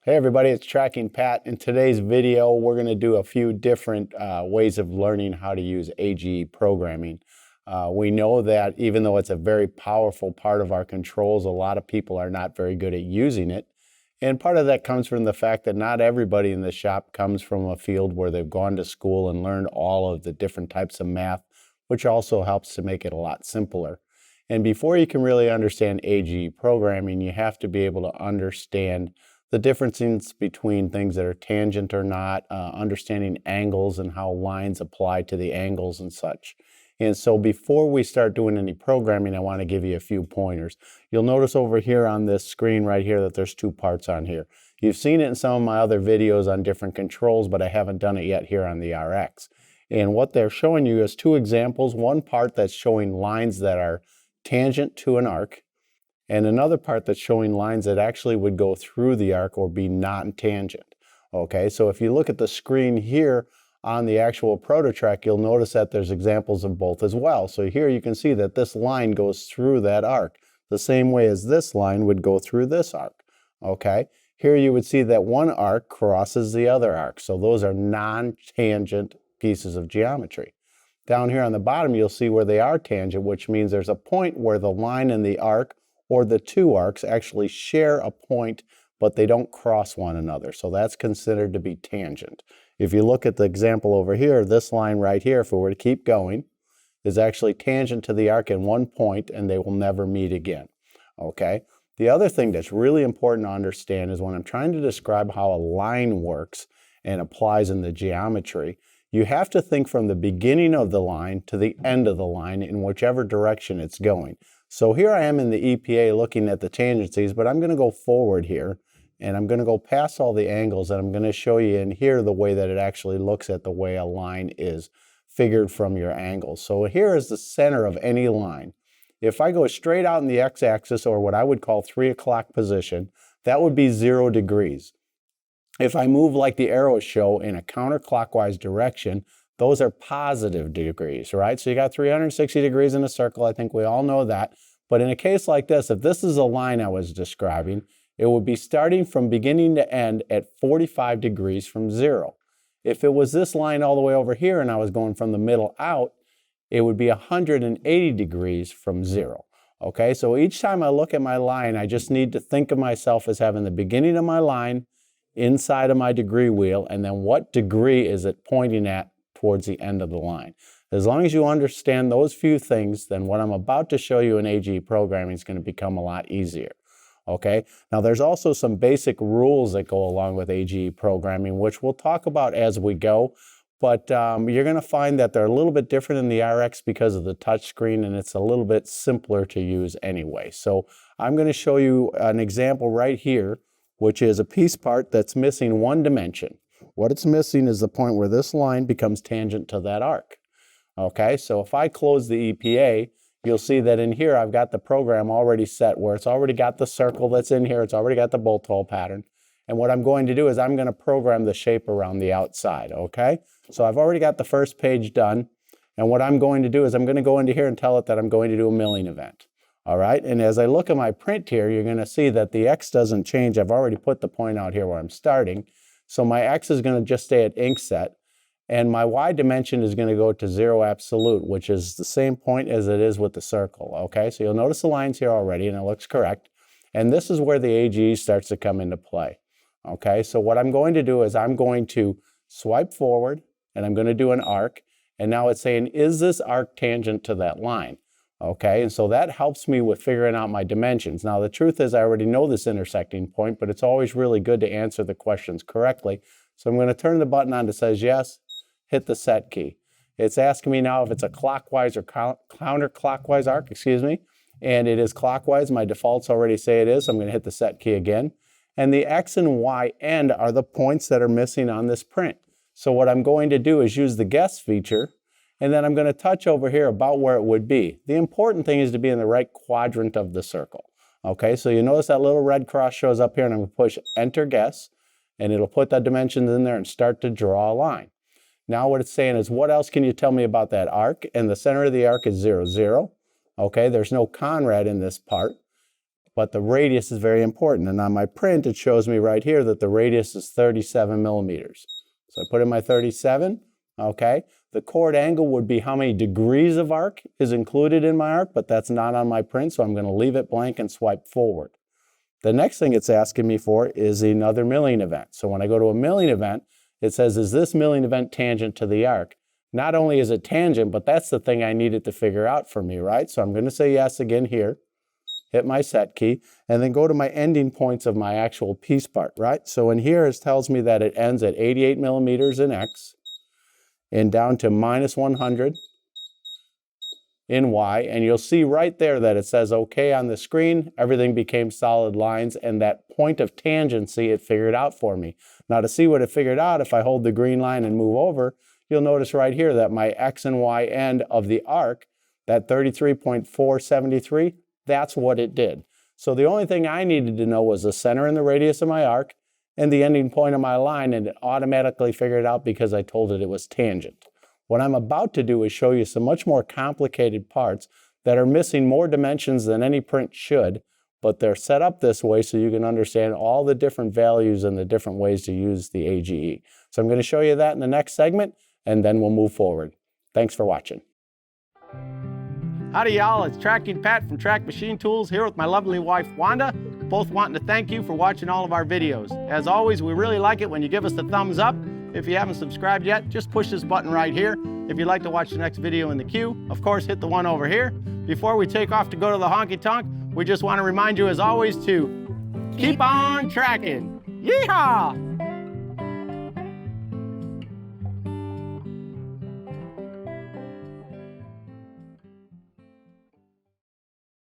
Hey everybody, it's TRAKing Pat. In today's video, we're going to do a few different ways of learning how to use A.G.E programming. We know that even though it's a very powerful part of our controls, a lot of people are not very good at using it. And part of that comes from the fact that not everybody in the shop comes from a field where they've gone to school and learned all of the different types of math, which also helps to make it a lot simpler. And before you can really understand A.G.E programming, you have to be able to understand the differences between things that are tangent or not, understanding angles and how lines apply to the angles and such. And so before we start doing any programming, I want to give you a few pointers. You'll notice over here on this screen right here that there's two parts on here. You've seen it in some of my other videos on different controls, but I haven't done it yet here on the RX. And what they're showing you is two examples. One part that's showing lines that are tangent to an arc, and another part that's showing lines that actually would go through the arc or be non-tangent. Okay, so if you look at the screen here on the actual ProtoTRAK, you'll notice that there's examples of both as well. So here you can see that this line goes through that arc, the same way as this line would go through this arc. Okay, here you would see that one arc crosses the other arc. So those are non-tangent pieces of geometry. Down here on the bottom, you'll see where they are tangent, which means there's a point where the line and the arc or the two arcs actually share a point, but they don't cross one another. So that's considered to be tangent. If you look at the example over here, this line right here, if we were to keep going, is actually tangent to the arc in one point, and they will never meet again. Okay? The other thing that's really important to understand is when I'm trying to describe how a line works and applies in the geometry, you have to think from the beginning of the line to the end of the line in whichever direction it's going. So here I am in the EPA looking at the tangencies, but I'm going to go forward here, and I'm going to go past all the angles, and I'm going to show you in here the way that it actually looks at the way a line is figured from your angles. So here is the center of any line. If I go straight out in the x-axis, or what I would call 3 o'clock position, that would be 0 degrees. If I move like the arrows show in a counterclockwise direction, those are positive degrees, right? So you got 360 degrees in a circle. I think we all know that. But in a case like this, if this is a line I was describing, it would be starting from beginning to end at 45 degrees from 0. If it was this line all the way over here and I was going from the middle out, it would be 180 degrees from 0. Okay, so each time I look at my line, I just need to think of myself as having the beginning of my line inside of my degree wheel, and then what degree is it pointing at towards the end of the line. As long as you understand those few things, then what I'm about to show you in A.G.E programming is going to become a lot easier. Okay, now there's also some basic rules that go along with A.G.E programming, which we'll talk about as we go, but you're going to find that they're a little bit different in the RX because of the touch screen, and it's a little bit simpler to use anyway. So I'm going to show you an example right here, which is a piece part that's missing one dimension. What it's missing is the point where this line becomes tangent to that arc. Okay, so if I close the EPA, you'll see that in here I've got the program already set where it's already got the circle that's in here, it's already got the bolt hole pattern. And what I'm going to do is I'm going to program the shape around the outside, okay? So I've already got the first page done, and what I'm going to do is I'm going to go into here and tell it that I'm going to do a milling event. All right, and as I look at my print here, you're going to see that the X doesn't change. I've already put the point out here where I'm starting. So my X is going to just stay at ink set, and my Y dimension is going to go to 0 absolute, which is the same point as it is with the circle. Okay, so you'll notice the lines here already, and it looks correct. And this is where the A.G.E starts to come into play. Okay, so what I'm going to do is I'm going to swipe forward, and I'm going to do an arc, and now it's saying, is this arc tangent to that line? Okay, and so that helps me with figuring out my dimensions. Now, the truth is I already know this intersecting point, but it's always really good to answer the questions correctly. So I'm going to turn the button on that says yes, hit the set key. It's asking me now if it's a clockwise or counterclockwise arc, and it is clockwise. My defaults already say it is, so I'm going to hit the set key again. And the X and Y end are the points that are missing on this print. So what I'm going to do is use the guess feature, and then I'm going to touch over here about where it would be. The important thing is to be in the right quadrant of the circle. Okay, so you notice that little red cross shows up here, and I'm going to push Enter Guess, and it'll put that dimensions in there and start to draw a line. Now what it's saying is, what else can you tell me about that arc? And the center of the arc is 0, 0. Okay, there's no Conrad in this part. but the radius is very important. And on my print, it shows me right here that the radius is 37 millimeters. So I put in my 37, okay. The chord angle would be how many degrees of arc is included in my arc, but that's not on my print, so I'm going to leave it blank and swipe forward. The next thing it's asking me for is another milling event. So when I go to a milling event, it says, is this milling event tangent to the arc? Not only is it tangent, but that's the thing I needed to figure out for me, right? So I'm going to say yes again here, hit my set key, and then go to my ending points of my actual piece part, right? So in here it tells me that it ends at 88 millimeters in X and down to minus 100 in Y, and you'll see right there that it says OK on the screen. Everything became solid lines, and that point of tangency it figured out for me. Now to see what it figured out, if I hold the green line and move over, you'll notice right here that my X and Y end of the arc, that 33.473, that's what it did. So the only thing I needed to know was the center and the radius of my arc and the ending point of my line, and it automatically figured it out because I told it it was tangent. What I'm about to do is show you some much more complicated parts that are missing more dimensions than any print should, but they're set up this way so you can understand all the different values and the different ways to use the A.G.E. So I'm going to show you that in the next segment, and then we'll move forward. Thanks for watching. Howdy y'all, it's TRAKing Pat from TRAK Machine Tools here with my lovely wife Wanda, both wanting to thank you for watching all of our videos. As always, we really like it when you give us the thumbs up. If you haven't subscribed yet, just push this button right here. If you'd like to watch the next video in the queue, of course, hit the one over here. Before we take off to go to the honky tonk, we just want to remind you as always to keep on tracking. Yeehaw!